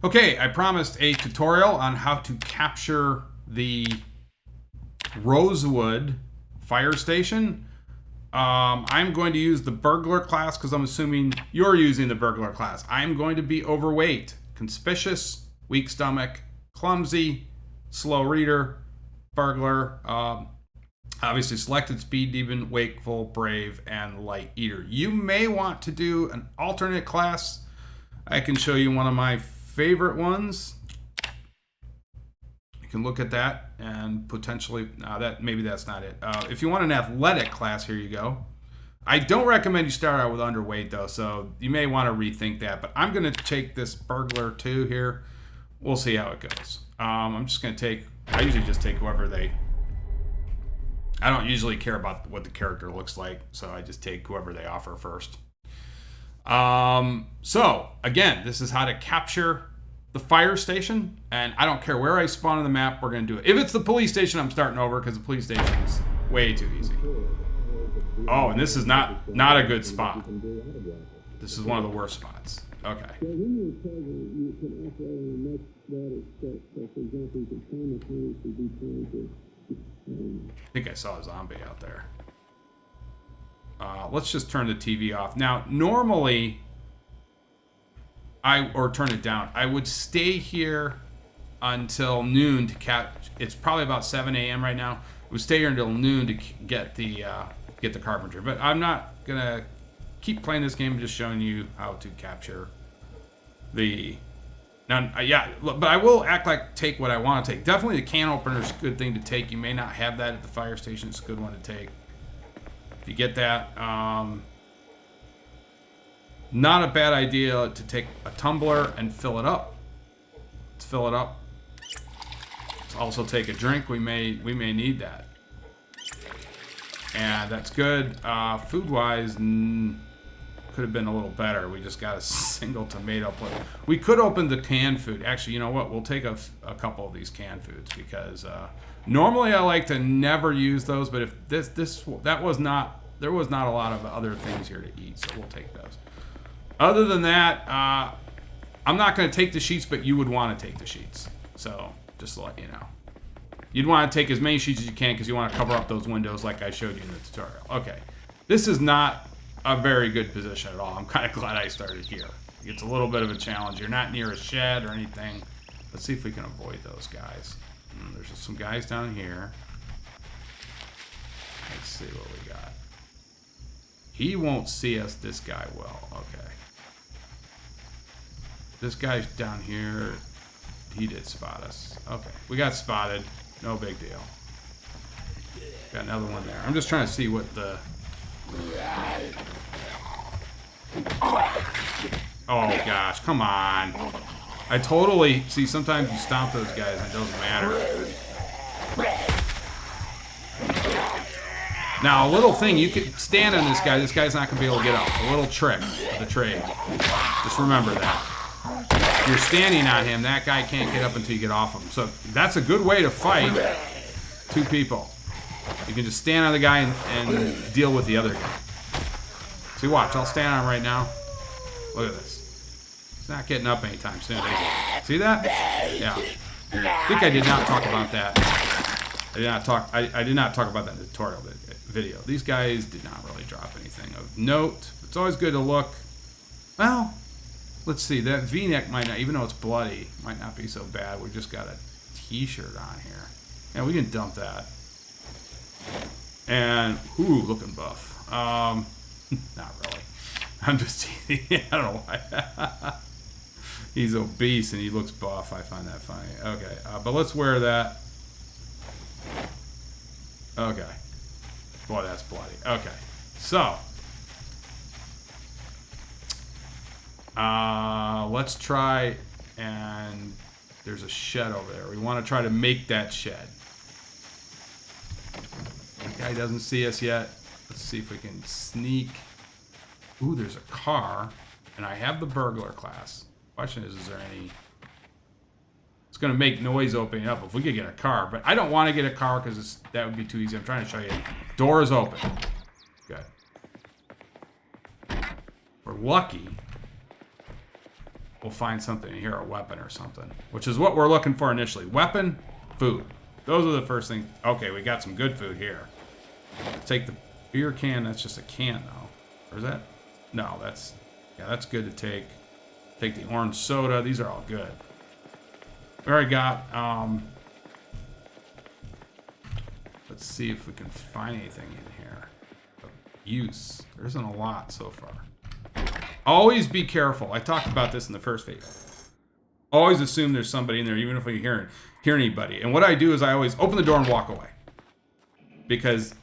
Okay, I promised a tutorial on how to capture the Rosewood fire station. I'm going to use the burglar class because I'm assuming you're using the burglar class. I'm going to be overweight, conspicuous, weak stomach, clumsy, slow reader, burglar, obviously selected speed, demon, wakeful, brave, and light eater. You may want to do an alternate class. I can show you one of my favorite ones. You can look at that and potentially maybe that's not it. If you want an athletic class, here you go. I don't recommend you start out with underweight though, so you may want to rethink that. But I'm going to take this burglar 2 here. We'll see how it goes. I'm just going to take. I usually just take whoever they. I don't usually care about what the character looks like, so I just take whoever they offer first. So again, this is how to capture the fire station, and I don't care where I spawn on the map, we're gonna do it. If it's the police station, I'm starting over because the police station is way too easy. Oh, and this is not a good spot. This is one of the worst spots. Okay. I think I saw a zombie out there. Let's just turn the TV off. Now, normally, or turn it down. I would stay here until noon to catch. It's probably about 7 a.m. right now. I would stay here until noon to get the carpenter. But I'm not gonna keep playing this game. I'm just showing you how to capture the. Now, but I will act like take what I want to take. Definitely the can opener is a good thing to take. You may not have that at the fire station. It's a good one to take. If you get that, not a bad idea to take a tumbler and fill it up. Let's fill it up. Let's also take a drink. We may need that. And that's good. Food-wise, could have been a little better. We just got a single tomato plate. We could open the canned food. Actually, you know what? We'll take a couple of these canned foods because normally I like to never use those, but if there was not a lot of other things here to eat, so we'll take those. Other than that, I'm not going to take the sheets, but you would want to take the sheets. So just to let you know. You'd want to take as many sheets as you can because you want to cover up those windows like I showed you in the tutorial. Okay. This is not a very good position at all. I'm kind of glad I started here. It's a little bit of a challenge. You're not near a shed or anything. Let's see if we can avoid those guys. There's some guys down here. Let's see what we got. He won't see us, this guy will. Okay. This guy's down here. He did spot us. Okay. We got spotted. No big deal. Got another one there. I'm just trying to see what the... Oh gosh, come on. I totally... See, sometimes you stomp those guys and it doesn't matter. Now, a little thing, you can stand on this guy. This guy's not going to be able to get up. A little trick of the trade. Just remember that. If you're standing on him, that guy can't get up until you get off him. So that's a good way to fight 2 people. You can just stand on the guy and deal with the other guy. See, watch. I'll stand on him right now. Look at this. He's not getting up anytime soon, is he? See that? Yeah. I think I did not talk about that. I did not talk about that in the tutorial video. These guys did not really drop anything of note. It's always good to look. Well, let's see. That V-neck might not, even though it's bloody, might not be so bad. We just got a T-shirt on here. Yeah, we can dump that. And, ooh, looking buff. Not really. I'm just teasing. I don't know why. He's obese and he looks buff. I find that funny. Okay, but let's wear that. Okay. Boy, that's bloody. Okay. So. Let's try, and there's a shed over there. We want to try to make that shed. The guy doesn't see us yet. Let's see if we can sneak. Ooh, there's a car, and I have the burglar class. Question is there any... It's going to make noise opening up if we could get a car, but I don't want to get a car because that would be too easy. I'm trying to show you. Door is open. Good. We're lucky we'll find something in here, a weapon or something, which is what we're looking for initially. Weapon, food. Those are the first things. Okay, we got some good food here. Take the beer can. That's just a can, though. Or is that? No, that's... Yeah, that's good to take. Take the orange soda. These are all good. We already got... let's see if we can find anything in here of use. There isn't a lot so far. Always be careful. I talked about this in the first video. Always assume there's somebody in there, even if we hear anybody. And what I do is I always open the door and walk away. Because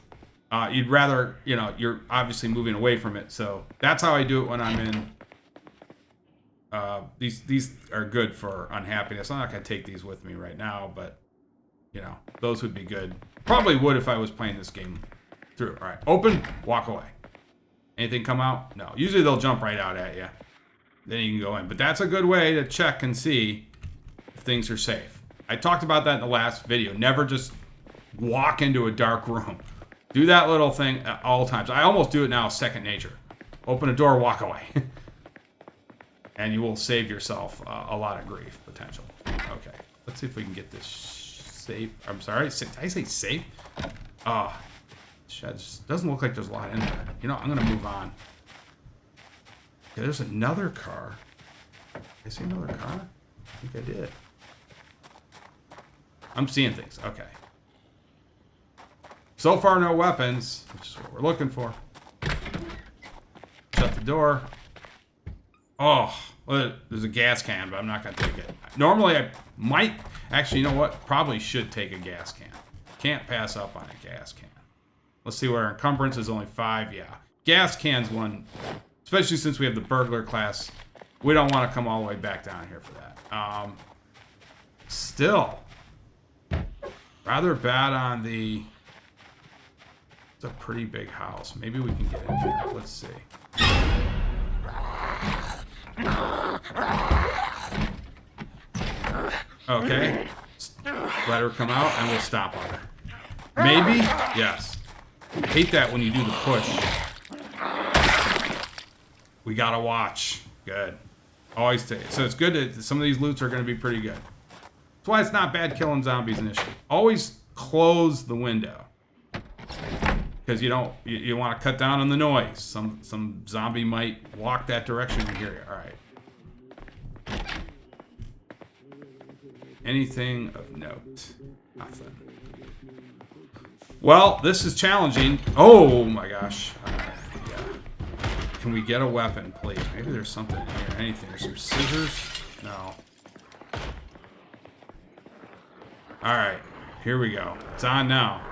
you'd rather, you know, you're obviously moving away from it. So that's how I do it when I'm in. These are good for unhappiness. I'm not going to take these with me right now, but, you know, those would be good. Probably would if I was playing this game through. All right, open, walk away. Anything come out? No. Usually they'll jump right out at you. Then you can go in. But that's a good way to check and see if things are safe. I talked about that in the last video. Never just walk into a dark room. Do that little thing at all times. I almost do it now, second nature. Open a door, walk away. And you will save yourself a lot of grief, potential. Okay. Let's see if we can get this safe. I'm sorry. Did I say safe? Sheds. Doesn't look like there's a lot in there. You know, I'm going to move on. Okay, there's another car. Did I see another car? I think I did. I'm seeing things. Okay. So far, no weapons, which is what we're looking for. Shut the door. Oh, well, there's a gas can, but I'm not going to take it. Normally, I might... Actually, you know what? Probably should take a gas can. Can't pass up on a gas can. Let's see where our encumbrance is only 5. Yeah. Gas can's one... Especially since we have the burglar class. We don't want to come all the way back down here for that. Still. Rather bad on the... It's a pretty big house. Maybe we can get in here. Let's see. Okay. Let her come out and we'll stop on her. Maybe? Yes. I hate that when you do the push. We gotta watch. Good. Always stay. So it's good that some of these loots are going to be pretty good. That's why it's not bad killing zombies initially. Always close the window. Because you don't, you want to cut down on the noise. Some zombie might walk that direction and hear you. All right. Anything of note? Nothing. Well, this is challenging. Oh my gosh. Yeah. Can we get a weapon, please? Maybe there's something in here. Anything? There's some scissors? No. All right. Here we go. It's on now.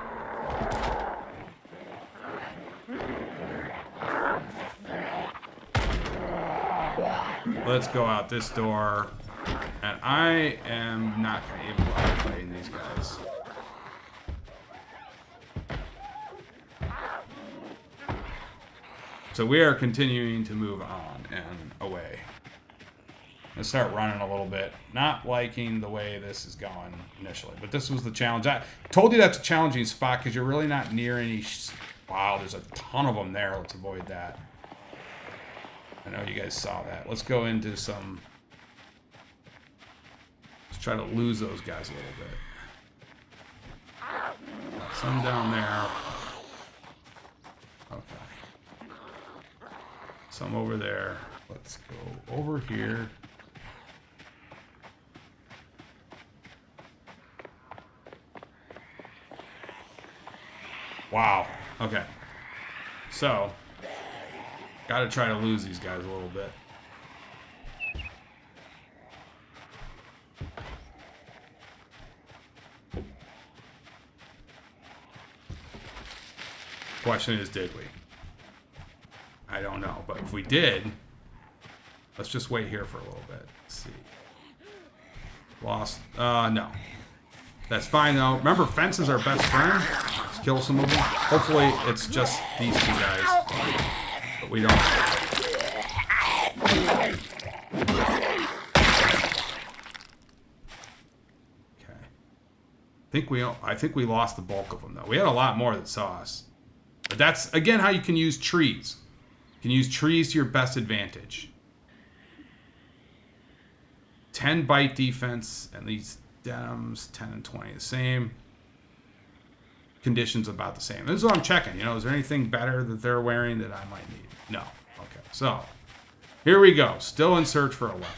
Let's go out this door. And I am not going to even bother fighting these guys. So we are continuing to move on and away. Let's start running a little bit. Not liking the way this is going initially, but this was the challenge. I told you that's a challenging spot because you're really not near any... Wow, there's a ton of them there. Let's avoid that. I know you guys saw that. Let's go into some... Let's try to lose those guys a little bit. Some down there. Okay. Some over there. Let's go over here. Wow. Okay. So, gotta try to lose these guys a little bit. Question is, did we? I don't know, but if we did, let's just wait here for a little bit. Let's see. Lost. No. That's fine, though. Remember, fence is our best friend. Let's kill some of them. Hopefully, it's just these two guys. But we don't. Okay. I think we lost the bulk of them, though. We had a lot more that saw us. But that's, again, how you can use trees. You can use trees to your best advantage. 10 bite defense, and these denims 10 and 20 the same. Conditions about the same. This is what I'm checking. You know, is there anything better that they're wearing that I might need? No. Okay, so here we go. Still in search for a weapon.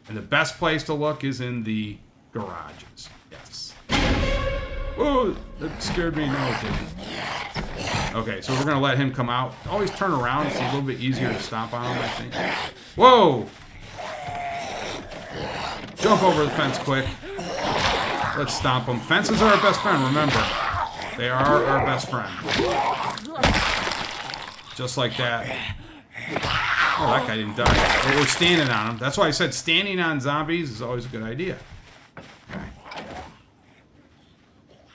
And the best place to look is in the garages. Yes. Whoa, that scared me. No, it didn't. Okay, so we're going to let him come out. Always turn around. It's a little bit easier to stomp on him, I think. Whoa! Jump over the fence quick. Let's stomp him. Fences are our best friend, remember. They are our best friend. Just like that. Oh, that guy didn't die. But we're standing on him. That's why I said standing on zombies is always a good idea. Okay.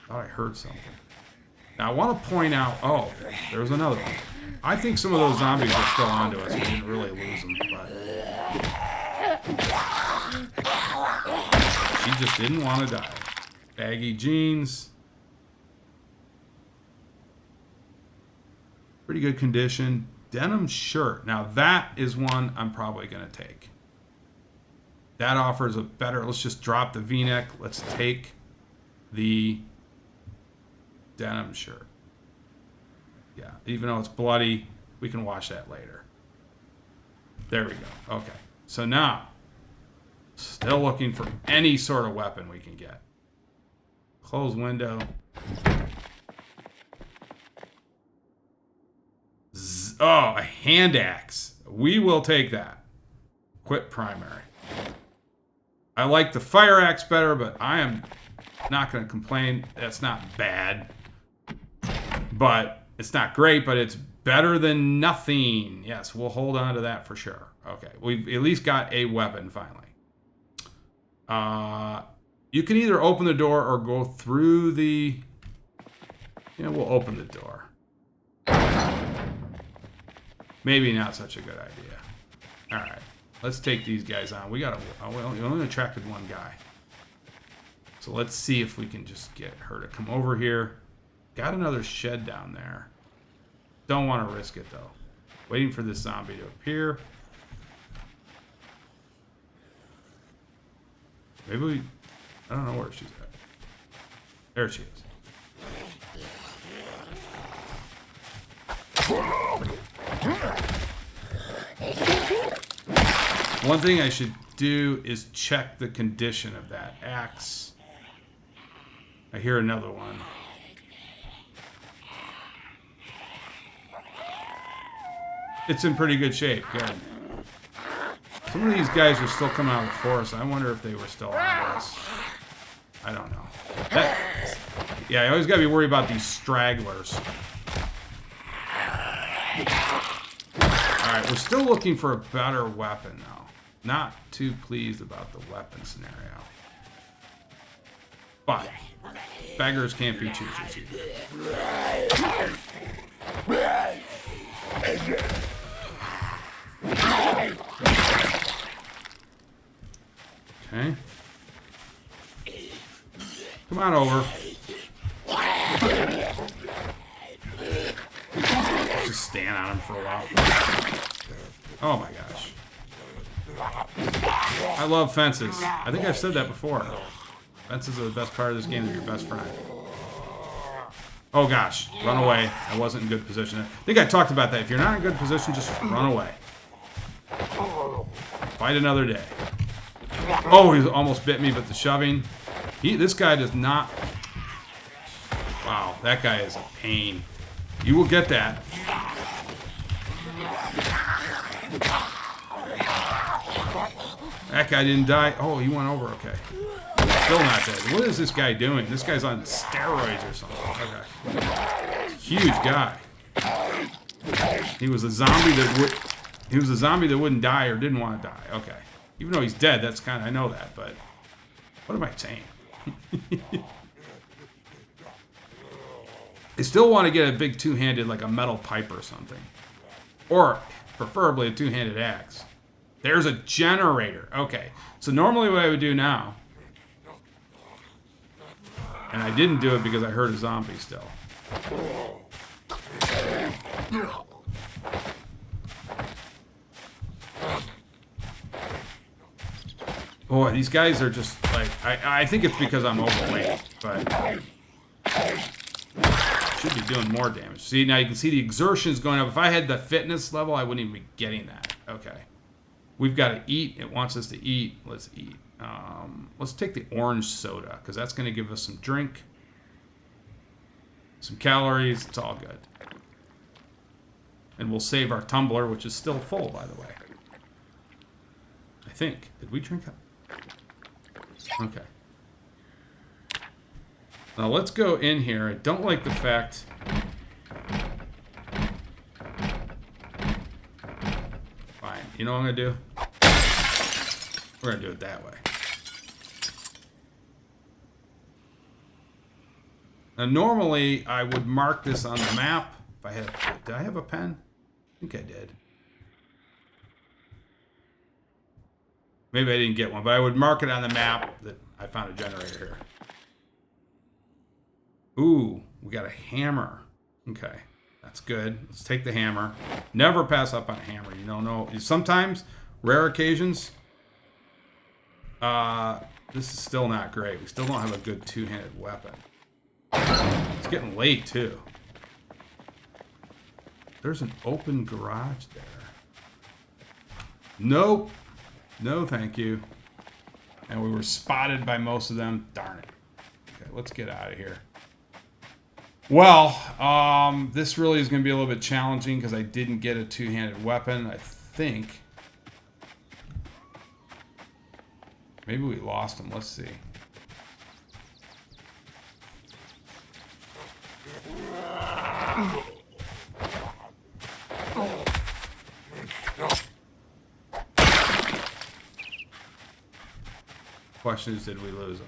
Thought I heard something. Now, I want to point out... Oh, there's another one. I think some of those zombies are still onto us. We didn't really lose them, but... She just didn't want to die. Baggy jeans. Pretty good condition. Denim shirt. Now that is one I'm probably going to take. That offers a better... Let's just drop the V-neck. Let's take the denim shirt. Yeah, even though it's bloody, we can wash that later. There we go. Okay. So now, still looking for any sort of weapon we can get. Close window. Oh, a hand axe. We will take that. Quit primary. I like the fire axe better, but I am not going to complain. That's not bad. But it's not great, but it's better than nothing. Yes, we'll hold on to that for sure. Okay, we've at least got a weapon finally. You can either open the door or go through the... Yeah, we'll open the door. Maybe not such a good idea. All right, let's take these guys on. We only attracted one guy. So let's see if we can just get her to come over here. Got another shed down there. Don't want to risk it, though. Waiting for this zombie to appear. Maybe we... I don't know where she's at. There she is. One thing I should do is check the condition of that axe. I hear another one. It's in pretty good shape. Good. Some of these guys are still coming out of the forest. I wonder if they were still on us. I don't know. Yeah, I always got to be worried about these stragglers. Alright, we're still looking for a better weapon, though. Not too pleased about the weapon scenario. But beggars can't be choosers either. Okay. Come on over. Just stand on him for a while. Oh my gosh. I love fences. I think I've said that before. Fences are the best part of this game. They're your best friend. Oh gosh. Run away. I wasn't in good position. I think I talked about that. If you're not in good position, just run away. Fight another day. Oh, he almost bit me, but the shoving. This guy does not... Wow, that guy is a pain. You will get that. That guy didn't die. Oh, he went over. Okay. Still not dead. What is this guy doing? This guy's on steroids or something. Okay. Huge guy. He was a zombie that wouldn't die or didn't want to die. Okay. Even though he's dead, that's kind of... I know that, but... What am I saying? I still want to get a big two-handed, like a metal pipe or something. Or, preferably, a two-handed axe. There's a generator. Okay. So normally what I would do now... And I didn't do it because I heard a zombie still. Boy, these guys are just like, I think it's because I'm overweight, but should be doing more damage. See, now you can see the exertion's going up. If I had the fitness level, I wouldn't even be getting that. Okay. We've got to eat. It wants us to eat. Let's eat. Let's take the orange soda, because that's going to give us some drink, some calories. It's all good. And we'll save our tumbler, which is still full, by the way. I think. Did we drink it? Okay. Now let's go in here. I don't like the fact... Fine. You know what I'm going to do? We're going to do it that way. Now normally I would mark this on the map. If I had... Did I have a pen? I think I did. Maybe I didn't get one, but I would mark it on the map that I found a generator here. Ooh, we got a hammer. Okay, that's good. Let's take the hammer. Never pass up on a hammer. You don't know. Sometimes, rare occasions, this is still not great. We still don't have a good two-handed weapon. It's getting late, too. There's an open garage there. Nope. No, thank you. And we were spotted by most of them. Darn it. Okay, let's get out of here. Well, this really is going to be a little bit challenging because I didn't get a two-handed weapon. I think. Maybe we lost him. Let's see. Question is, did we lose him?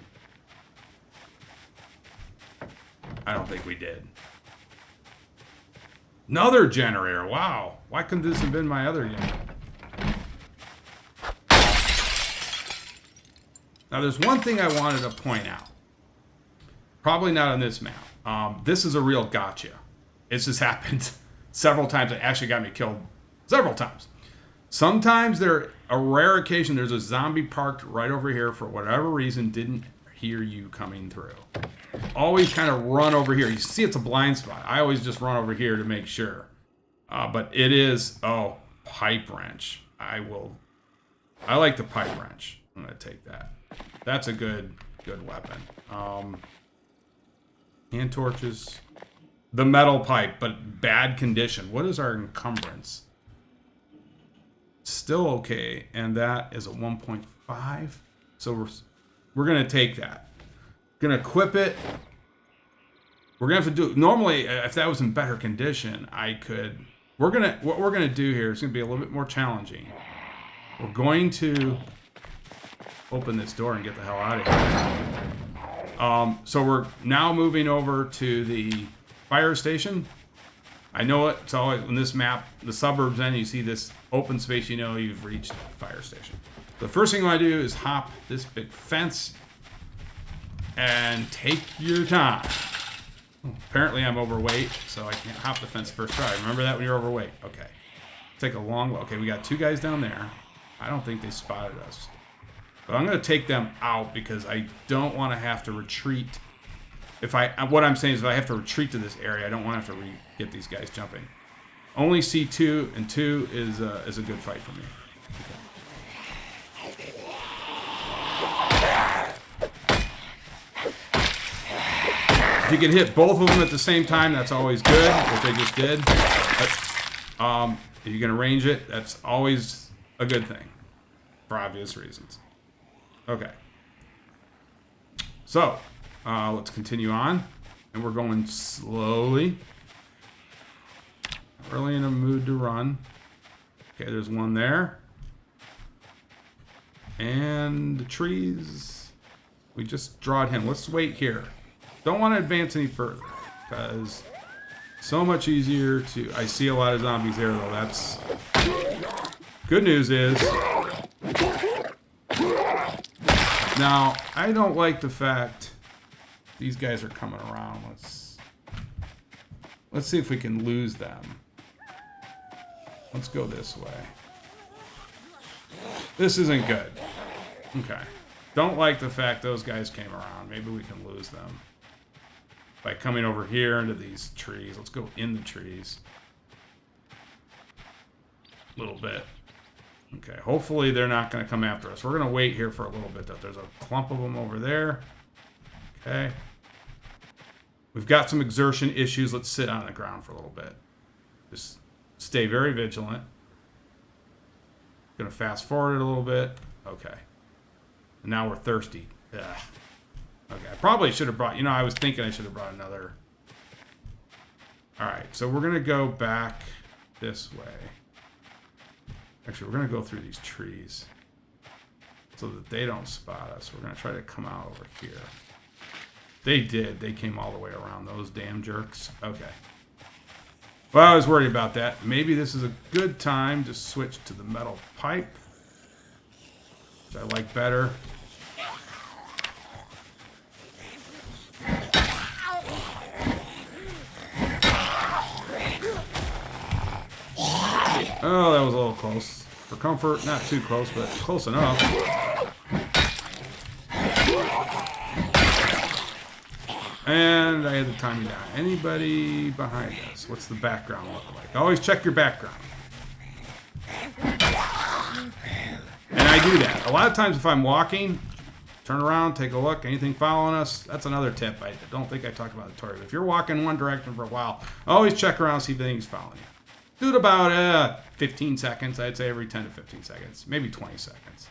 I don't think we did. Another generator. Wow. Why couldn't this have been my other unit? Now, there's one thing I wanted to point out. Probably not on this map. This is a real gotcha. It's just happened several times. It actually got me killed several times. Sometimes a rare occasion, there's a zombie parked right over here for whatever reason, didn't hear you coming through. Always kind of run over here. You see it's a blind spot. I always just run over here to make sure. But it is, pipe wrench. I like the pipe wrench. I'm going to take that. That's a good weapon. Hand torches. The metal pipe, but bad condition. What is our encumbrance? Still okay, and that is a 1.5. So we're gonna take that. Gonna equip it. We're gonna have to do. Normally, if that was in better condition, I could. What we're gonna do here is gonna be a little bit more challenging. We're going to open this door and get the hell out of here. So we're now moving over to the fire station. I know it. It's always when this map, the suburbs end, you see this open space, you know you've reached the fire station. The first thing I want to do is hop this big fence and take your time. Apparently I'm overweight, so I can't hop the fence first try. Remember that when you're overweight. Okay. Take a long look. Okay, we got two guys down there. I don't think they spotted us. But I'm going to take them out because I don't want to have to retreat. What I'm saying is if I have to retreat to this area, I don't want to have to get these guys jumping. Only see two, and two is a good fight for me. Okay. If you can hit both of them at the same time, that's always good, which they just did. But, if you can arrange it, that's always a good thing, for obvious reasons. Okay. So, let's continue on. And we're going slowly. Not really in a mood to run. Okay, there's one there. And the trees. We just drawed him. Let's wait here. Don't want to advance any further. Because so much easier to... I see a lot of zombies there, though. That's... Good news is... Now, I don't like the fact these guys are coming around. Let's see if we can lose them. Let's go this way. This isn't good. Okay. Don't like the fact those guys came around. Maybe we can lose them by coming over here into these trees. Let's go in the trees. A little bit. Okay, hopefully they're not going to come after us. We're going to wait here for a little bit, though. There's a clump of them over there. Okay. We've got some exertion issues. Let's sit on the ground for a little bit. Just stay very vigilant. Going to fast forward it a little bit. Okay. And now we're thirsty. Ugh. Okay, I probably should have brought... You know, I was thinking I should have brought another... Alright, so we're going to go back this way. Actually, we're going to go through these trees so that they don't spot us. We're going to try to come out over here. They did. They came all the way around. Those damn jerks. Okay. Well, I was worried about that. Maybe this is a good time to switch to the metal pipe, which I like better. Oh, that was a little close. For comfort, not too close, but close enough. And I had the timing down. Anybody behind us? What's the background look like? Always check your background. And I do that. A lot of times if I'm walking, turn around, take a look, anything following us. That's another tip. I don't think I talked about the tutorial. If you're walking one direction for a while, always check around, see if anything's following you. Do it about 15 seconds. I'd say every 10 to 15 seconds. Maybe 20 seconds.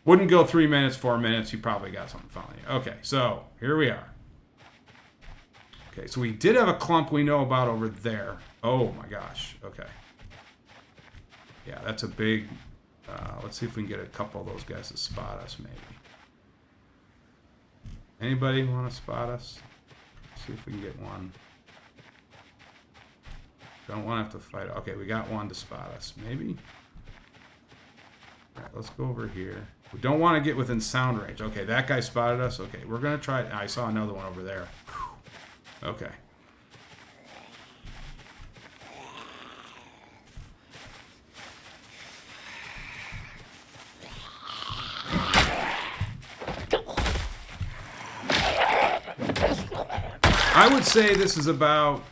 Wouldn't go 3 minutes, 4 minutes. You probably got something following you. Okay, so here we are. Okay, so we did have a clump we know about over there. Oh my gosh. Okay. Yeah, that's a big... let's see if we can get a couple of those guys to spot us, maybe. Anybody want to spot us? Let's see if we can get one. Don't want to have to fight. Okay, we got one to spot us. Maybe? All right, let's go over here. We don't want to get within sound range. Okay, that guy spotted us. Okay, we're going to try... I saw another one over there. Whew. Okay. I would say this is about...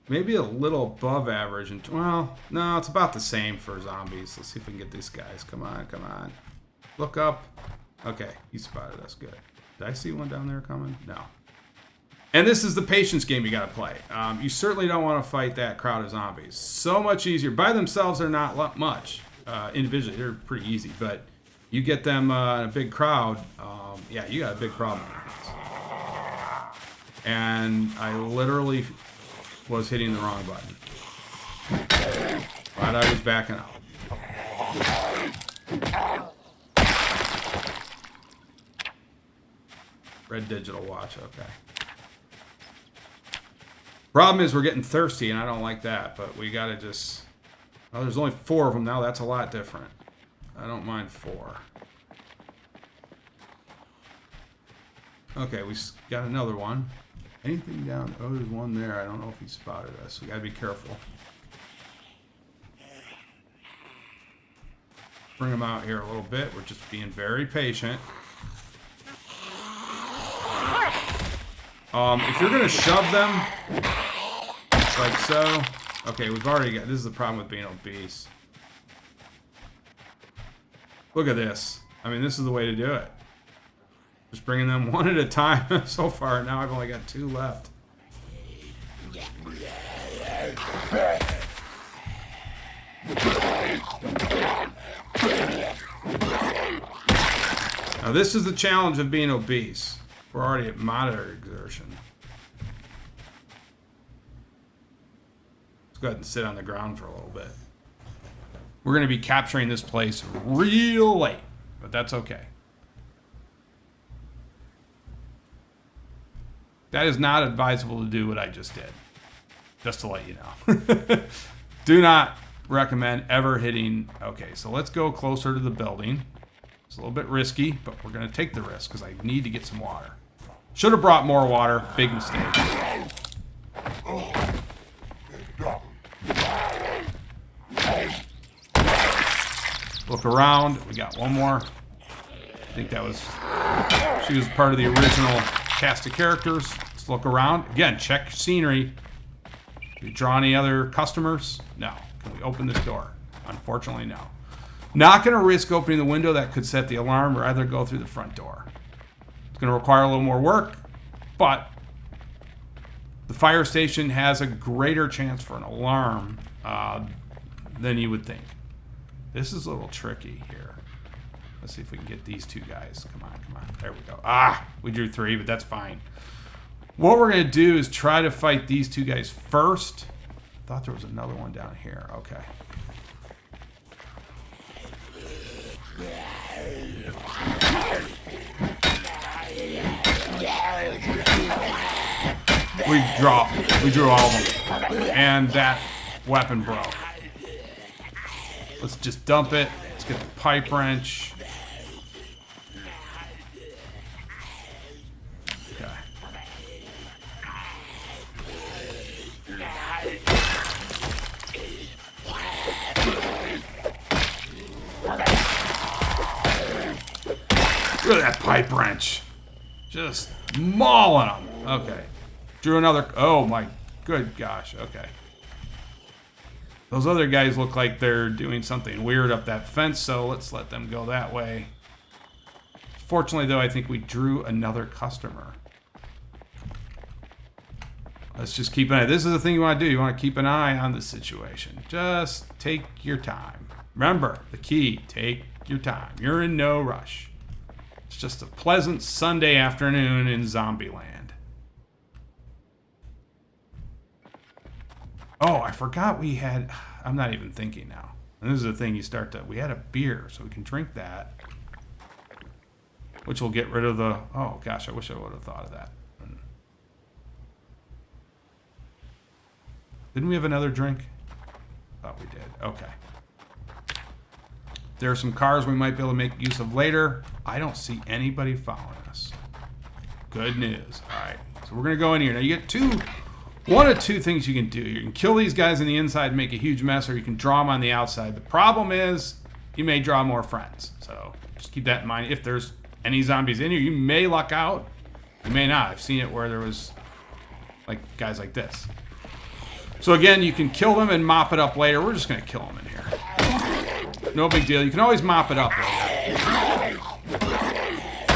maybe a little above average. And well, no, it's about the same for zombies. Let's see if we can get these guys. Come on, come on. Look up. Okay, he spotted us. Good. Did I see one down there coming? No. And this is the patience game you got to play. You certainly don't want to fight that crowd of zombies. So much easier. By themselves, they're not much. Individually, they're pretty easy. But you get them in a big crowd, yeah, you got a big problem. And I literally... was hitting the wrong button. But I was backing out. Red digital watch, okay. Problem is we're getting thirsty and I don't like that, but we gotta just... well, there's only 4 of them now, that's a lot different. I don't mind 4. Okay, we got another one. Anything down? Oh, there's one there. I don't know if he spotted us. We gotta be careful. Bring him out here a little bit. We're just being very patient. If you're gonna shove them, like so. Okay, we've already got... this is the problem with being obese. Look at this. I mean, this is the way to do it. Just bringing them one at a time so far. Now I've only got 2 left. Now this is the challenge of being obese. We're already at moderate exertion. Let's go ahead and sit on the ground for a little bit. We're going to be capturing this place real late, but that's okay. That is not advisable to do what I just did. Just to let you know. Do not recommend ever hitting... okay, so let's go closer to the building. It's a little bit risky, but we're going to take the risk because I need to get some water. Should have brought more water. Big mistake. Look around. We got one more. I think that was... She was part of the original cast of characters. Let's look around. Again, check scenery. Do you draw any other customers? No. Can we open this door? Unfortunately, no. Not going to risk opening the window. That could set the alarm. Rather go through the front door. It's going to require a little more work, but the fire station has a greater chance for an alarm than you would think. This is a little tricky here. Let's see if we can get these two guys. Come on, come on. There we go. Ah, we drew 3, but that's fine. What we're going to do is try to fight these two guys first. Thought there was another one down here. Okay. We drew all of them. And that weapon broke. Let's just dump it. Let's get the pipe wrench. Okay. Look at that pipe wrench. Just mauling them. Okay. Drew another... Oh my good gosh. Okay. Those other guys look like they're doing something weird up that fence, so let's let them go that way. Fortunately, though, I think we drew another customer. Let's just keep an eye. This is the thing you want to do. You want to keep an eye on the situation. Just take your time. Remember, the key, take your time. You're in no rush. It's just a pleasant Sunday afternoon in Zombieland. Oh, I forgot we had... I'm not even thinking now. And this is the thing you start to... We had a beer, so we can drink that. Which will get rid of the... Oh, gosh, I wish I would have thought of that. Didn't we have another drink? Thought we did. Okay. There are some cars we might be able to make use of later. I don't see anybody following us. Good news. All right. So we're going to go in here. Now, you get one of two things you can do. You can kill these guys on the inside and make a huge mess, or you can draw them on the outside. The problem is you may draw more friends. So just keep that in mind. If there's any zombies in here, you may luck out. You may not. I've seen it where there was like guys like this. So again, you can kill them and mop it up later. We're just going to kill them in here. No big deal. You can always mop it up later.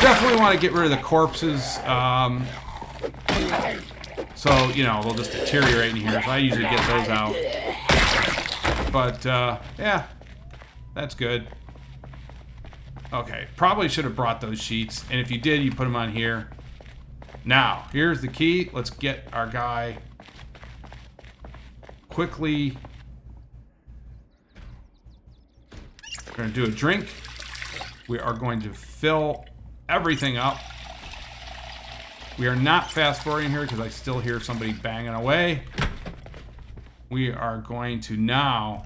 Definitely want to get rid of the corpses. So, you know, they'll just deteriorate in here. So I usually get those out. But, yeah, that's good. Okay, probably should have brought those sheets. And if you did, you put them on here. Now, here's the key. Let's get our guy quickly. We're going to do a drink. We are going to fill everything up. We are not fast forwarding here because I still hear somebody banging away. We are going to now...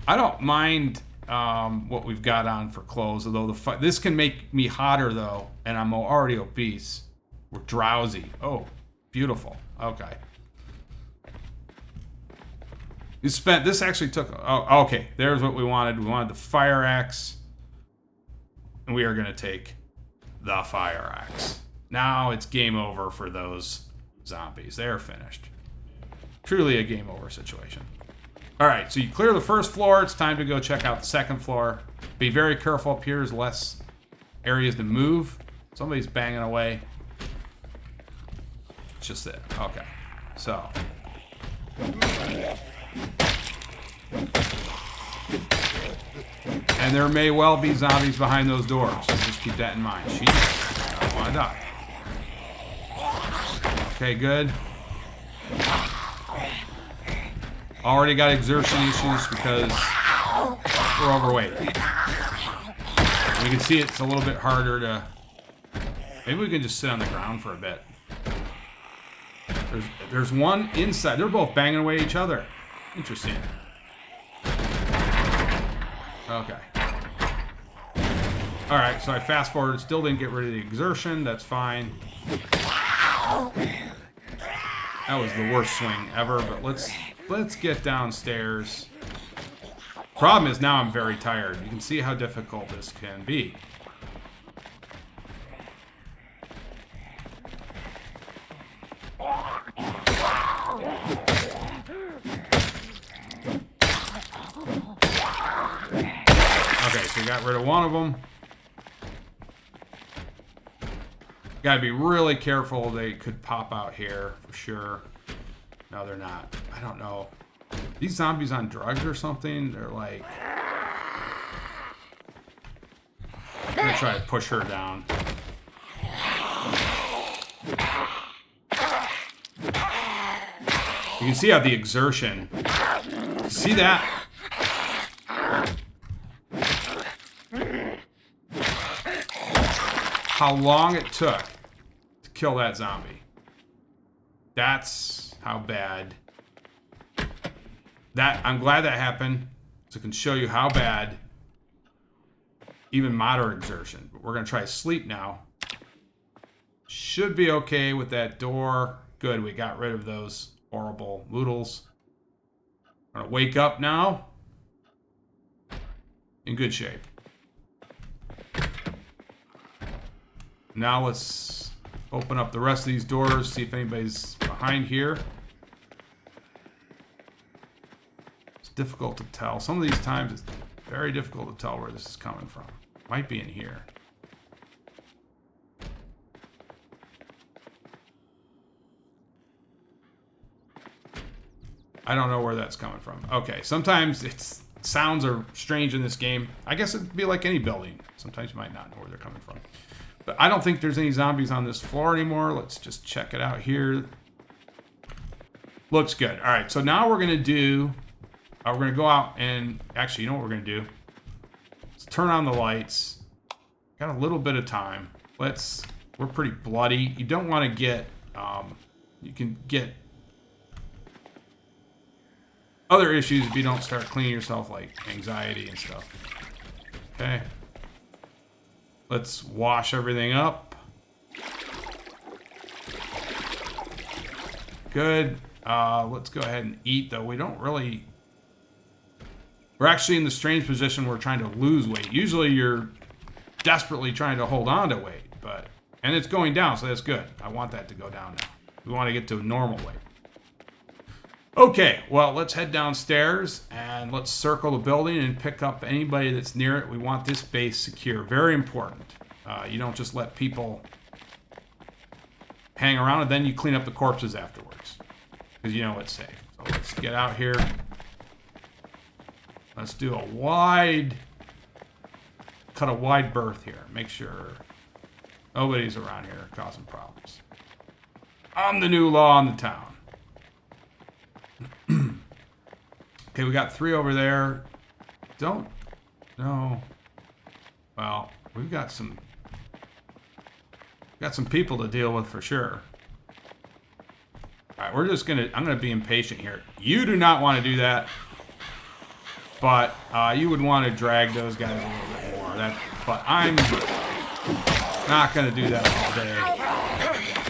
I don't mind what we've got on for clothes, although this can make me hotter, though, and I'm already obese. We're drowsy. Oh, beautiful. Okay. This actually took... Oh, okay, there's what we wanted. We wanted the fire axe. And we are going to take the fire axe. Now it's game over for those zombies. They're finished. Truly a game over situation. All right, so you clear the first floor. It's time to go check out the second floor. Be very careful up here. There's less areas to move. Somebody's banging away. It's just it. Okay, so... And there may well be zombies behind those doors, so just keep that in mind. Sheep, I don't want to die. Okay, good. Already got exertion issues because we're overweight. You can see it's a little bit harder to... Maybe we can just sit on the ground for a bit. There's one inside. They're both banging away at each other. Interesting. Okay. Alright, so I fast forwarded. Still didn't get rid of the exertion. That's fine. That was the worst swing ever, but let's get downstairs. Problem is now I'm very tired. You can see how difficult this can be. Okay, so we got rid of one of them. Gotta be really careful. They could pop out here for sure. No, they're not. I don't know. These zombies on drugs or something? They're like... I'm gonna try to push her down. You can see how the exertion... See that? How long it took to kill that zombie. That's how bad. I'm glad that happened, so I can show you how bad even moderate exertion. But we're gonna try sleep now. Should be okay with that door. Good, we got rid of those horrible noodles. I'm gonna wake up now. In good shape. Now let's open up the rest of these doors, see if anybody's behind here. It's difficult to tell. Some of these times it's very difficult to tell where this is coming from. Might be in here. I don't know where that's coming from. Okay, sometimes sounds are strange in this game. I guess it'd be like any building. Sometimes you might not know where they're coming from. But I don't think there's any zombies on this floor anymore. Let's just check it out here. Looks good. All right, so now we're going to do... we're going to go out and... Actually, you know what we're going to do? Let's turn on the lights. Got a little bit of time. We're pretty bloody. You don't want to get... you can get other issues if you don't start cleaning yourself, like anxiety and stuff. Okay. Let's wash everything up. Good. Let's go ahead and eat, though. We don't really... We're actually in the strange position where we're trying to lose weight. Usually you're desperately trying to hold on to weight, but... And it's going down, so that's good. I want that to go down now. We want to get to a normal weight. Okay, well, let's head downstairs and let's circle the building and pick up anybody that's near it. We want this base secure. Very important. You don't just let people hang around and then you clean up the corpses afterwards. Because you know it's safe. So let's get out here. Let's do a wide... Cut a wide berth here. Make sure nobody's around here causing problems. I'm the new law in the town. Okay, we got 3 over there. Don't know. Well, we've got some people to deal with for sure. All right, we're just I'm gonna be impatient here. You do not want to do that, but you would want to drag those guys a little bit more. But I'm not gonna do that all day.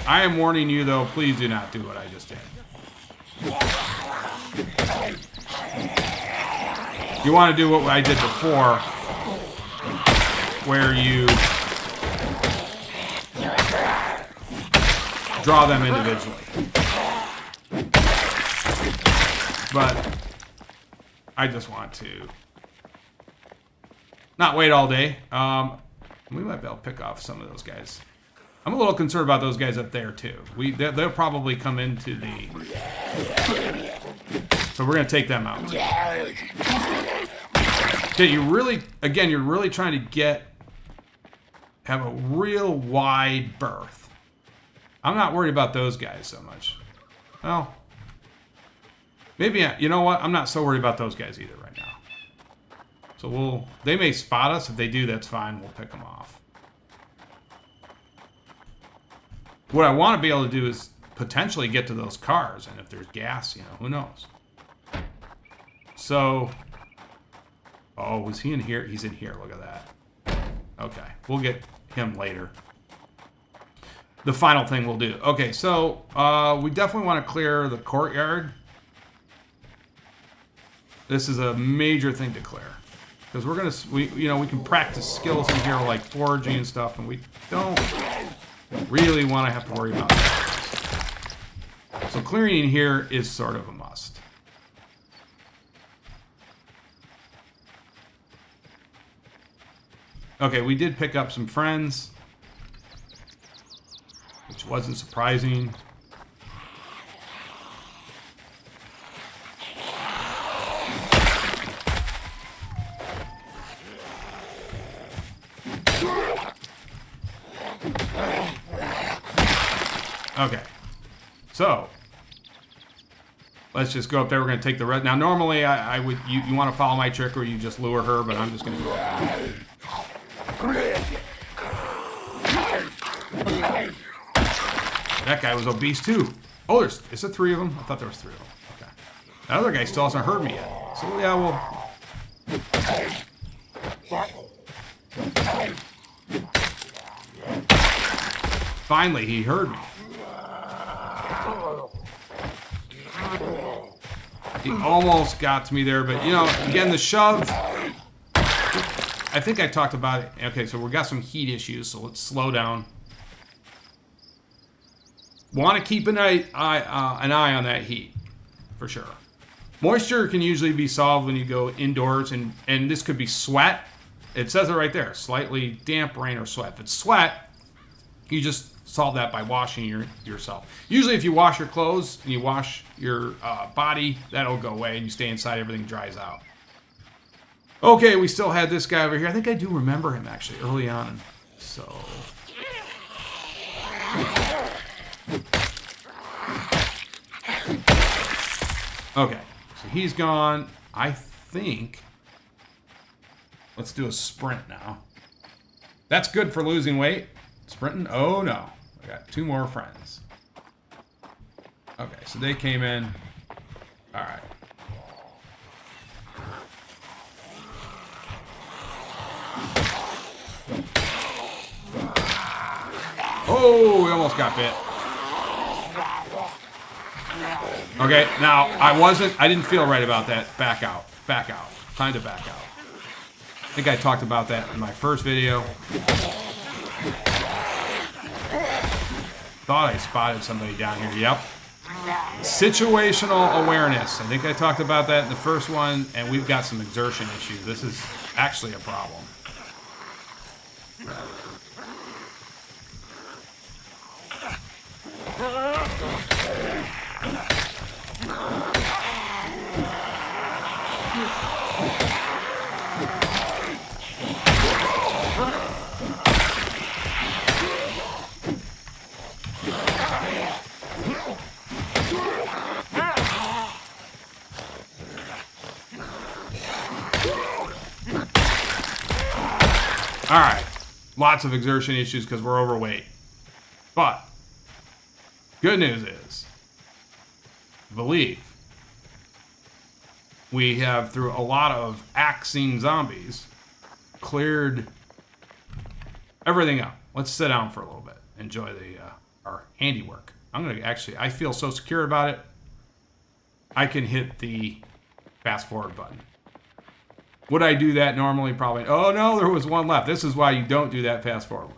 I am warning you, though. Please do not do what I just did. You want to do what I did before, where you draw them individually. But I just want to not wait all day. We might be able to pick off some of those guys. I'm a little concerned about those guys up there too. They'll probably come into the... So we're going to take them out. Okay, you're really trying to have a real wide berth. I'm not worried about those guys so much. Well, maybe, you know what? I'm not so worried about those guys either right now. So they may spot us. If they do, that's fine. We'll pick them off. What I want to be able to do is potentially get to those cars. And if there's gas, who knows? So, oh, was he in here? He's in here. Look at that. Okay, we'll get him later. The final thing we'll do. Okay, so we definitely want to clear the courtyard. This is a major thing to clear. Because we're going to, we can practice skills in here like foraging and stuff, and we don't really want to have to worry about that. So clearing in here is sort of a must. Okay, we did pick up some friends, which wasn't surprising. Okay, so let's just go up there. We're going to take the red. Now, normally I would you want to follow my trick where you just lure her, but I'm just going to go up there. That guy was obese too. Oh, is it 3 of them? I thought there was 3 of them. Okay. That other guy still hasn't heard me yet. So yeah, well. Finally, he heard me. He almost got to me there, but again, the shove. I think I talked about it. Okay, so we've got some heat issues, so let's slow down. Want to keep an eye on that heat, for sure. Moisture can usually be solved when you go indoors, and this could be sweat. It says it right there, slightly damp rain or sweat. If it's sweat, you just solve that by washing yourself. Usually if you wash your clothes and you wash your body, that'll go away, and you stay inside, everything dries out. Okay, we still had this guy over here. I think I do remember him, actually, early on. So... okay, so he's gone. I think... let's do a sprint now. That's good for losing weight. Sprinting? Oh, no. I got 2 more friends. Okay, so they came in. All right. Oh, we almost got bit. Okay, now I didn't feel right about that. Back out. Back out. Time to back out. I think I talked about that in my first video. Thought I spotted somebody down here. Yep. Situational awareness. I think I talked about that in the first one, and we've got some exertion issues. This is actually a problem. All right, lots of exertion issues because we're overweight. But good news is, I believe we have, through a lot of axing zombies, cleared everything up. Let's sit down for a little bit, enjoy our handiwork. I feel so secure about it. I can hit the fast forward button. Would I do that normally? Probably. Oh, no, there was one left. This is why you don't do that fast forward.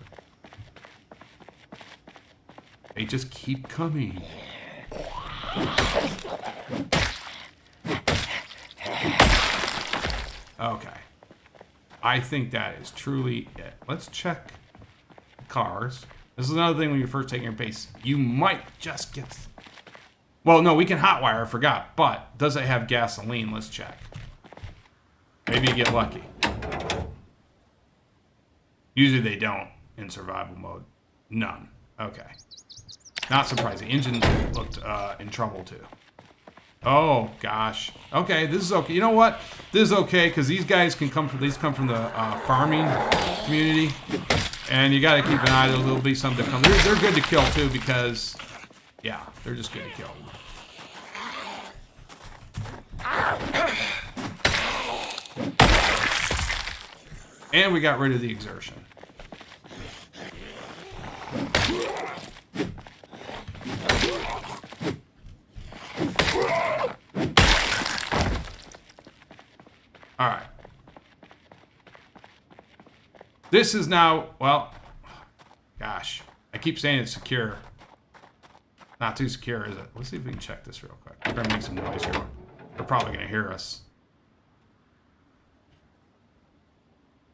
They just keep coming. Okay. I think that is truly it. Let's check cars. This is another thing when you're first taking your base. You might just get... well, no, we can hotwire. I forgot. But does it have gasoline? Let's check. Maybe you get lucky. Usually they don't in survival mode. None. Okay. Not surprising. Engine looked in trouble too. Oh gosh. Okay, this is okay. You know what? This is okay because these guys come from the farming community, and you got to keep an eye. There'll be some that come. They're good to kill too because, yeah, they're just good to kill. And we got rid of the exertion. This is now, well, gosh. I keep saying it's secure. Not too secure, is it? Let's see if we can check this real quick. We're going to make some noise here. They're probably going to hear us.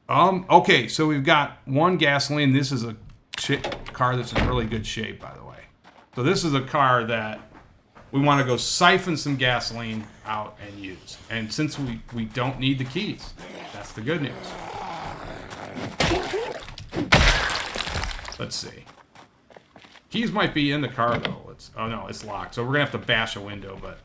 Okay, so we've got one gasoline. This is a car that's in really good shape, by the way. So this is a car that we want to go siphon some gasoline out and use. And since we don't need the keys, that's the good news. Let's see. Keys might be in the car, though. Oh, no, it's locked. So we're going to have to bash a window, but...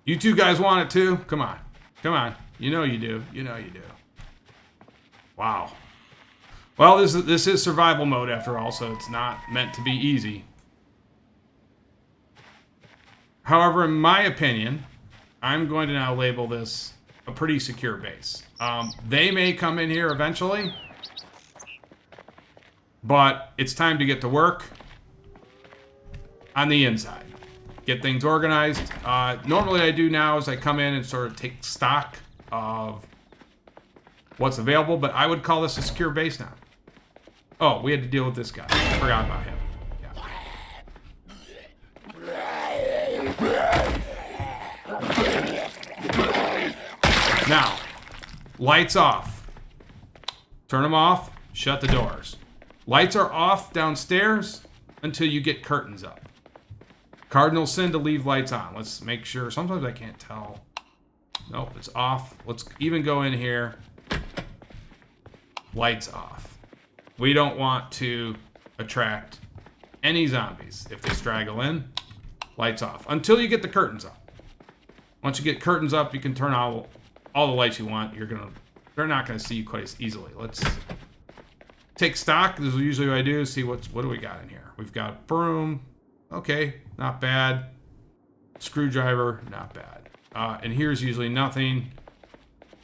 You two guys want it, too? Come on. Come on. You know you do. You know you do. Wow. Well, this is survival mode, after all, so it's not meant to be easy. However, in my opinion, I'm going to now label this a pretty secure base. They may come in here eventually, but it's time to get to work on the inside. Get things organized. Normally what I do now is I come in and sort of take stock of what's available, but I would call this a secure base now. Oh, we had to deal with this guy. I forgot about him. Now, lights off. Turn them off, shut the doors. Lights are off downstairs until you get curtains up. Cardinal sin to leave lights on. Let's make sure. Sometimes I can't tell. Nope, it's off. Let's even go in here. Lights off. We don't want to attract any zombies. If they straggle in, lights off. Until you get the curtains up. Once you get curtains up, you can turn on all the lights you want. They're not gonna see you quite as easily. Let's take stock. This is usually what I do. See what do we got in here. We've got broom. Okay, not bad. Screwdriver, not bad. And here's usually nothing.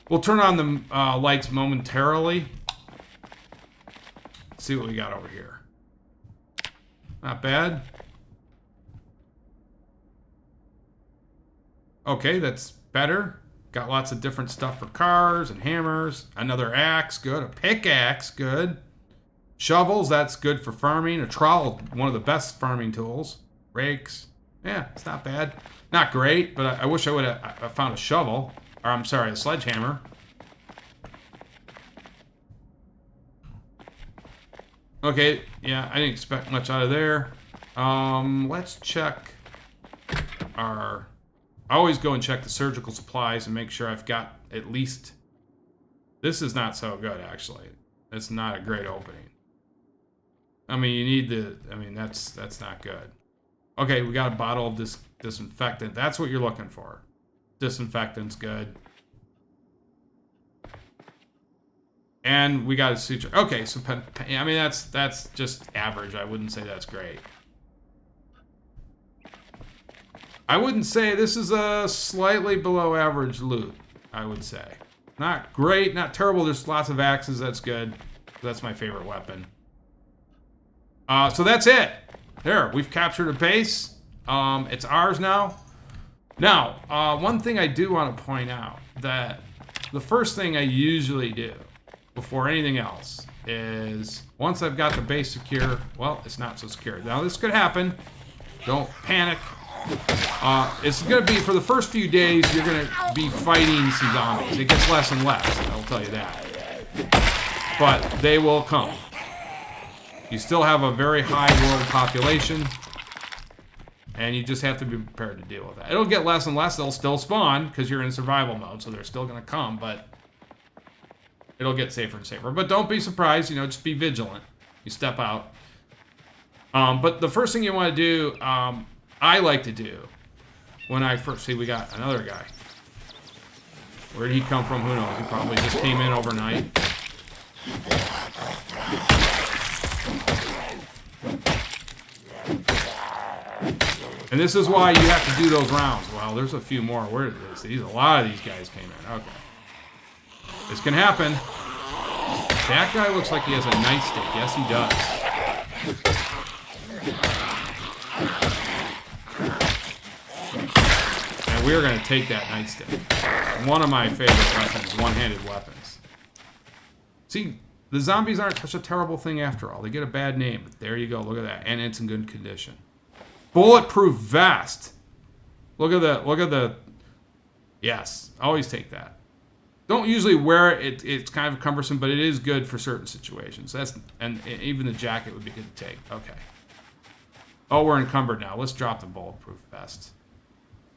We'll turn on the lights momentarily. Let's see what we got over here. Not bad. Okay, that's better. Got lots of different stuff for cars and hammers. Another axe, good. A pickaxe, good. Shovels, that's good for farming. A trowel, one of the best farming tools. Rakes, yeah, it's not bad. Not great, but I wish I would have found a shovel. Or, I'm sorry, a sledgehammer. Okay, yeah, I didn't expect much out of there. Let's check our... I always go and check the surgical supplies and make sure I've got at least... This is not so good, actually. It's not a great opening. I mean, you need the... I mean, that's not good. Okay, we got a bottle of this disinfectant. That's what you're looking for. Disinfectant's good. And we got a suture. Okay, so... I mean, that's just average. I wouldn't say that's great. I wouldn't say this is a slightly below average loot, I would say. Not great, not terrible. There's lots of axes. That's good. That's my favorite weapon. So that's it. There, we've captured a base. It's ours now. Now, one thing I do want to point out, that the first thing I usually do before anything else is, once I've got the base secure, well, it's not so secure. Now, this could happen. Don't panic. It's going to be, for the first few days, you're going to be fighting some zombies. It gets less and less, I'll tell you that. But they will come. You still have a very high world population, and you just have to be prepared to deal with that. It'll get less and less. They'll still spawn, because you're in survival mode, so they're still going to come, but it'll get safer and safer. But don't be surprised, just be vigilant. You step out. But the first thing you want to do... I like to do when I first see we got another guy. Where did he come from? Who knows? He probably just came in overnight. And this is why you have to do those rounds. Well, there's a few more. Where is this? A lot of these guys came in. Okay. This can happen. That guy looks like he has a nightstick. Yes, he does. And we're going to take that nightstick. One of my favorite weapons, one-handed weapons. See, the zombies aren't such a terrible thing after all. They get a bad name. But there you go. Look at that. And it's in good condition. Bulletproof vest. Look at the... Yes, always take that. Don't usually wear it. It's kind of cumbersome, but it is good for certain situations. And even the jacket would be good to take. Okay. Oh, we're encumbered now. Let's drop the bulletproof vest.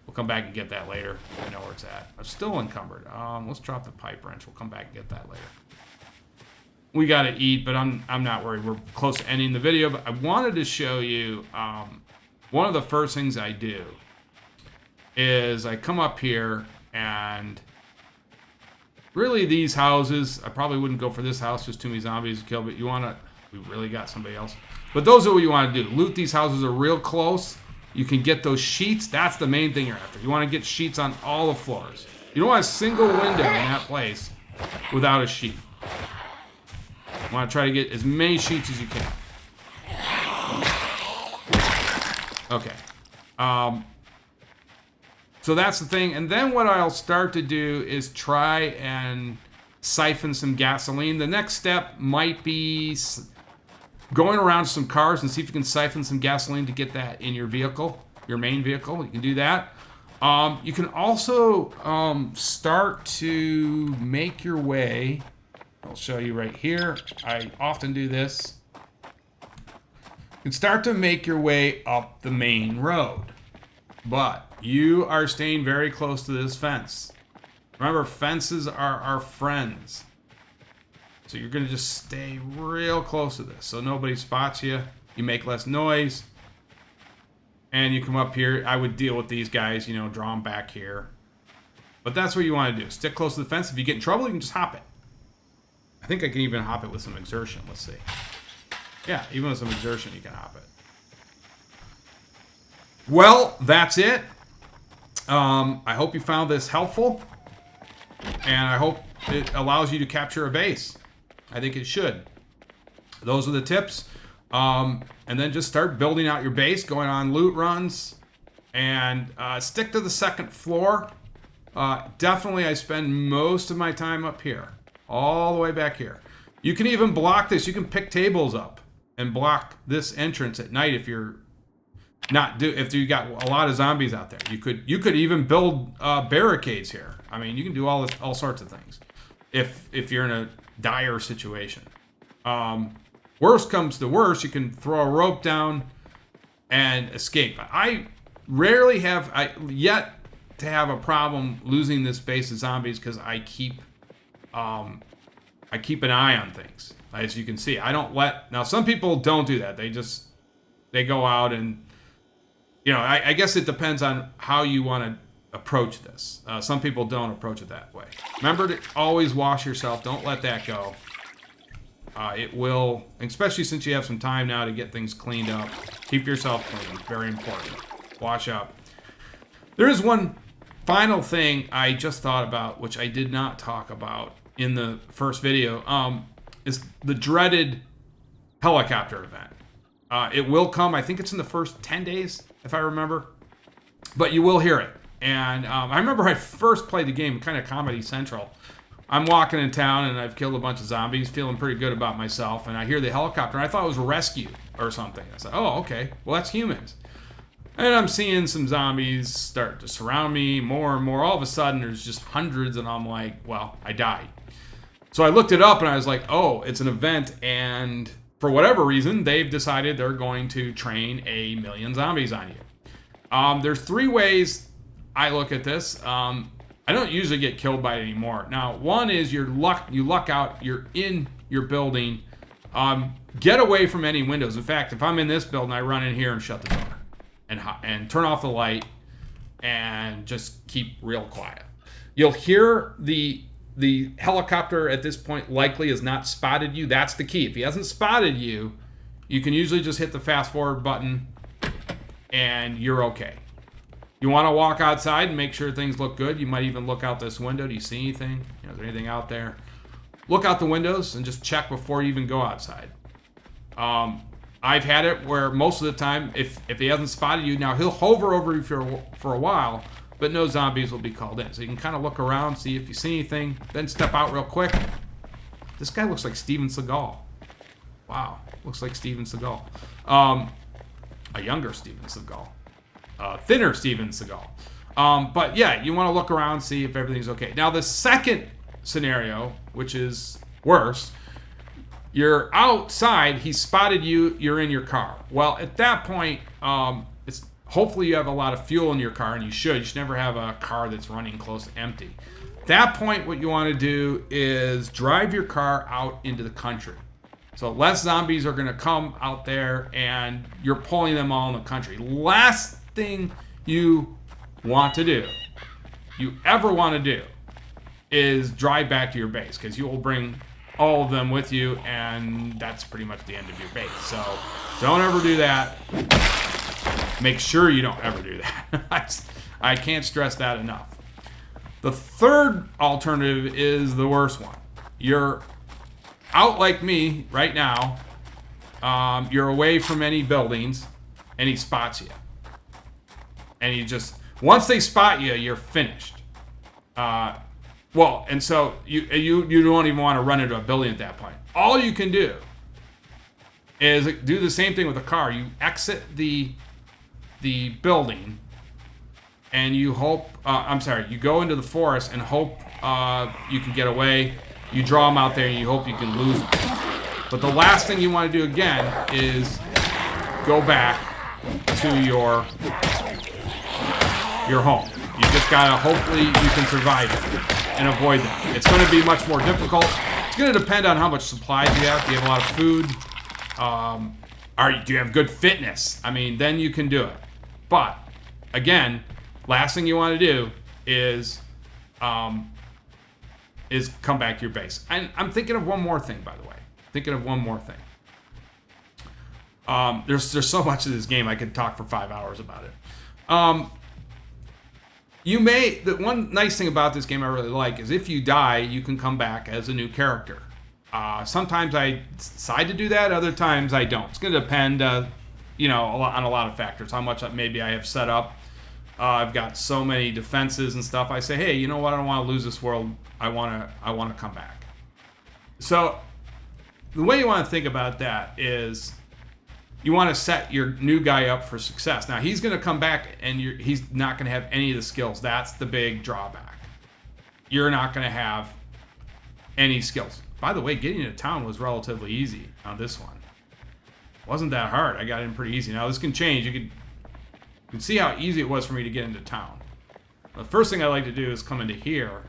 We'll come back and get that later. I know where it's at. I'm still encumbered. Let's drop the pipe wrench. We'll come back and get that later. We got to eat, but I'm not worried. We're close to ending the video, but I wanted to show you one of the first things I do is I come up here and really these houses, I probably wouldn't go for this house, just too many zombies to kill, but you want to, we really got somebody else. But those are what you want to do. Loot these houses are real close. You can get those sheets. That's the main thing you're after. You want to get sheets on all the floors. You don't want a single window in that place without a sheet. You want to try to get as many sheets as you can. Okay. So that's the thing. And then what I'll start to do is try and siphon some gasoline. The next step might be going around some cars and see if you can siphon some gasoline to get that in your vehicle, your main vehicle. You can do that. You can also start to make your way. I'll show you right here. I often do this. You can start to make your way up the main road. But you are staying very close to this fence. Remember, fences are our friends. So you're going to just stay real close to this so nobody spots you. You make less noise. And you come up here. I would deal with these guys, you know, draw them back here. But that's what you want to do. Stick close to the fence. If you get in trouble, you can just hop it. I think I can even hop it with some exertion. Let's see. Yeah, even with some exertion, you can hop it. Well, that's it. I hope you found this helpful. And I hope it allows you to capture a base. I think it should. Those are the tips. And then just start building out your base, going on loot runs. And stick to the second floor. Definitely, I spend most of my time up here. All the way back here. You can even block this. You can pick tables up and block this entrance at night if you're if you got a lot of zombies out there. You could even build barricades here. I mean, you can do all sorts of things if you're in a dire situation. Worst comes to worst, you can throw a rope down and escape. I rarely have yet to have a problem losing this base of zombies because I keep an eye on things. As you can see, I don't now some people don't do that. They go out and, you know, I guess it depends on how you want to approach this. Some people don't approach it that way. Remember to always wash yourself. Don't let that go. It will, especially since you have some time now to get things cleaned up. Keep yourself clean. Very important. Wash up. There is one final thing I just thought about, which I did not talk about in the first video, is the dreaded helicopter event. It will come. I think it's in the first 10 days, if I remember. But you will hear it. And I remember I first played the game, kind of Comedy Central. I'm walking in town, and I've killed a bunch of zombies, feeling pretty good about myself. And I hear the helicopter, and I thought it was a rescue or something. I said, oh, okay. Well, that's humans. And I'm seeing some zombies start to surround me more and more. All of a sudden, there's just hundreds, and I'm like, well, I died. So I looked it up, and I was like, oh, it's an event, and for whatever reason, they've decided they're going to train 1 million zombies on you. There's 3 ways I look at this. I don't usually get killed by it anymore. Now, one is you luck out, you're in your building. Get away from any windows. In fact, if I'm in this building, I run in here and shut the door and turn off the light and just keep real quiet. You'll hear the helicopter at this point likely has not spotted you. That's the key. If he hasn't spotted you, you can usually just hit the fast forward button and you're okay. You want to walk outside and make sure things look good. You might even look out this window. Do you see anything? You know, is there anything out there? Look out the windows and just check before you even go outside. I've had it where most of the time, if he hasn't spotted you, now he'll hover over you for a while, but no zombies will be called in. So you can kind of look around, see if you see anything, then step out real quick. This guy looks like Steven Seagal. Wow, looks like Steven Seagal. A younger Steven Seagal. Thinner Steven Seagal. But yeah, you want to look around, see if everything's okay. Now the second scenario, which is worse, you're outside, he spotted you, you're in your car. Well, at that point, it's hopefully you have a lot of fuel in your car, and you should never have a car that's running close to empty. At that point, what you want to do is drive your car out into the country. So less zombies are going to come out there, and you're pulling them all in the country. Last thing you want to do, you ever want to do, is drive back to your base, because you will bring all of them with you, and that's pretty much the end of your base. So don't ever do that. Make sure you don't ever do that. I can't stress that enough. The third alternative is the worst one. You're out like me right now. You're away from any buildings, and he spots you. And he just, once they spot you, you're finished. Well, and so you don't even want to run into a building at that point. All you can do is do the same thing with a car. You exit the building, and you hope, you go into the forest and hope you can get away. You draw them out there, and you hope you can lose them. But the last thing you want to do again is go back to your home. You just gotta, hopefully you can survive it and avoid them. It's going to be much more difficult. It's going to depend on how much supplies you have. Do you have a lot of food? Do you have good fitness? I mean, then you can do it. But again, last thing you want to do is come back to your base. And I'm thinking of one more thing, by the way. There's so much of this game, I could talk for 5 hours about it. The one nice thing about this game I really like is if you die, you can come back as a new character. Sometimes I decide to do that, other times I don't. It's going to depend, on a lot of factors. How much maybe I have set up. I've got so many defenses and stuff. I say, hey, you know what? I don't want to lose this world. I want to come back. So the way you want to think about that is, you want to set your new guy up for success. Now, he's going to come back, and he's not going to have any of the skills. That's the big drawback. You're not going to have any skills. By the way, getting into town was relatively easy on this one. It wasn't that hard. I got in pretty easy. Now, this can change. You can see how easy it was for me to get into town. The first thing I like to do is come into here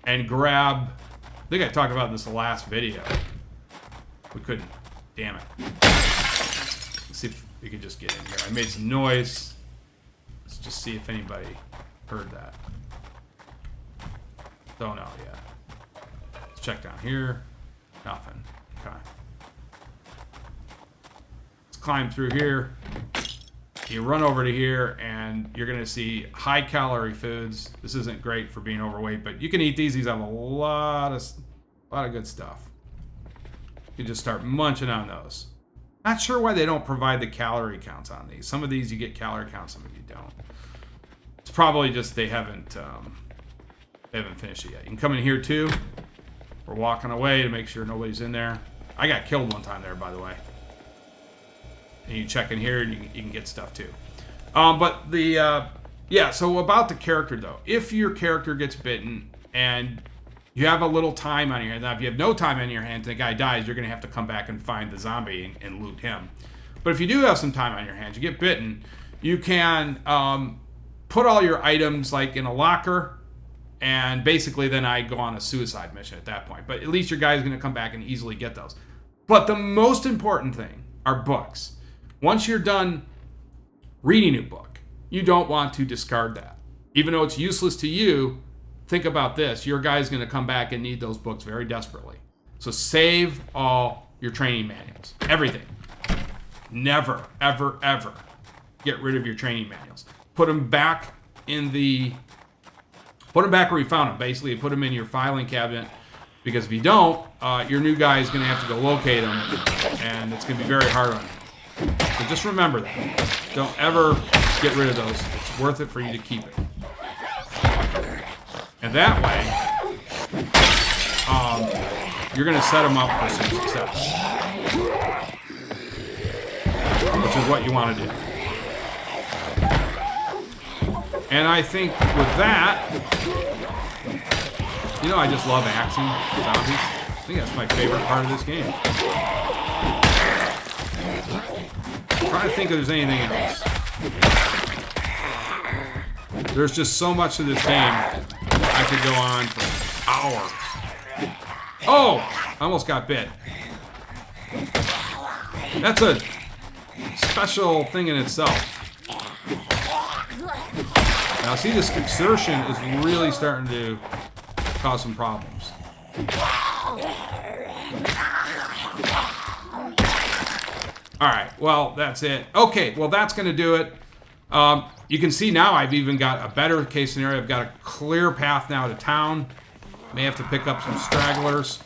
and grab... I think I talked about this in the last video. We couldn't. Damn it. Let's see if we can just get in here. I made some noise. Let's just see if anybody heard that. Don't know yet. Let's check down here. Nothing. Okay. Let's climb through here. You run over to here, and you're going to see high-calorie foods. This isn't great for being overweight, but you can eat these. These have a lot of good stuff. You just start munching on those. Not sure why they don't provide the calorie counts on these. Some of these you get calorie counts, some of you don't. It's probably just they haven't finished it yet. You can come in here too. We're walking away to make sure nobody's in there. I got killed one time there, by the way. And you check in here, and you can get stuff too. So about the character though, if your character gets bitten and you have a little time on your hand. Now, if you have no time on your hands and the guy dies, you're going to have to come back and find the zombie and loot him. But if you do have some time on your hands, you get bitten, you can put all your items like in a locker, and basically then I go on a suicide mission at that point. But at least your guy's going to come back and easily get those. But the most important thing are books. Once you're done reading a book, you don't want to discard that. Even though it's useless to you, think about this. Your guy's going to come back and need those books very desperately. So save all your training manuals. Everything. Never, ever, ever get rid of your training manuals. Put them back where you found them. Basically, put them in your filing cabinet. Because if you don't, your new guy is going to have to go locate them. And it's going to be very hard on you. So just remember that. Don't ever get rid of those. It's worth it for you to keep it. And that way, you're going to set them up for some success. Which is what you want to do. And I think with that, you know, I just love axing zombies. I think that's my favorite part of this game. I'm trying to think if there's anything else. There's just so much to this game. I could go on for hours. Oh! I almost got bit. That's a special thing in itself. Now see, this exertion is really starting to cause some problems. Alright, well, that's it. Okay, well, that's going to do it. You can see now I've even got a better case scenario. I've got a clear path now to town. May have to pick up some stragglers.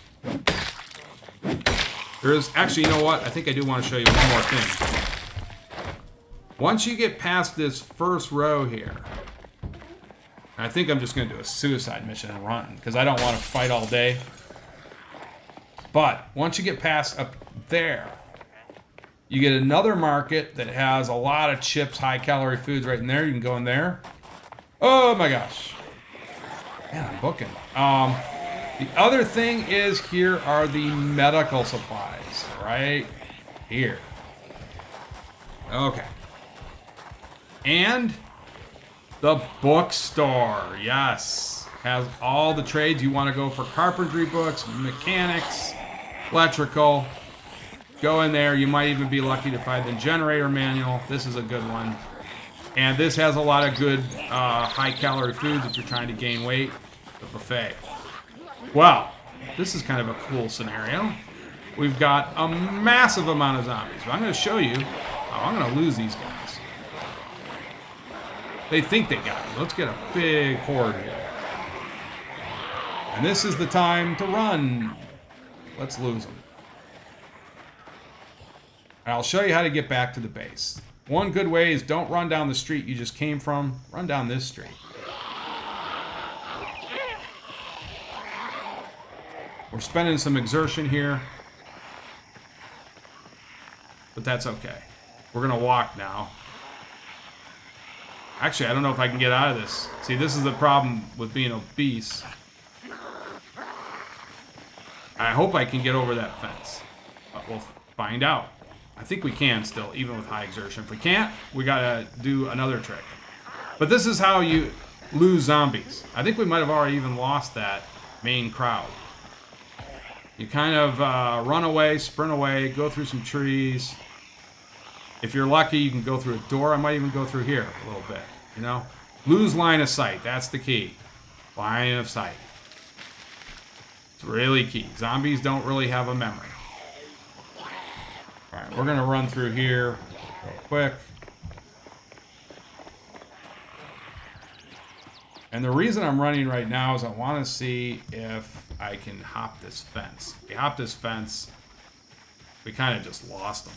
There is, actually, you know what? I think I do want to show you one more thing. Once you get past this first row here, I think I'm just going to do a suicide mission and run, because I don't want to fight all day. But once you get past up there, you get another market that has a lot of chips, high-calorie foods right in there. You can go in there. Oh, my gosh. Man, I'm booking. The other thing is, here are the medical supplies. Right here. Okay. And the bookstore. Yes. Has all the trades. You want to go for carpentry books, mechanics, electrical. Go in there. You might even be lucky to find the generator manual. This is a good one. And this has a lot of good high-calorie foods if you're trying to gain weight. The buffet. Well, this is kind of a cool scenario. We've got a massive amount of zombies. But I'm going to show you how I'm going to lose these guys. They think they got me. Let's get a big horde here. And this is the time to run. Let's lose them. I'll show you how to get back to the base. One good way is don't run down the street you just came from. Run down this street. We're spending some exertion here. But that's okay. We're going to walk now. Actually, I don't know if I can get out of this. See, this is the problem with being obese. I hope I can get over that fence. But we'll find out. I think we can still, even with high exertion. If we can't, we gotta do another trick. But this is how you lose zombies. I think we might have already even lost that main crowd. You kind of run away, sprint away, go through some trees. If you're lucky, you can go through a door. I might even go through here a little bit, you know? Lose line of sight. That's the key. Line of sight. It's really key. Zombies don't really have a memory. All right, we're going to run through here real quick. And the reason I'm running right now is I want to see if I can hop this fence. If we hop this fence, we kind of just lost them.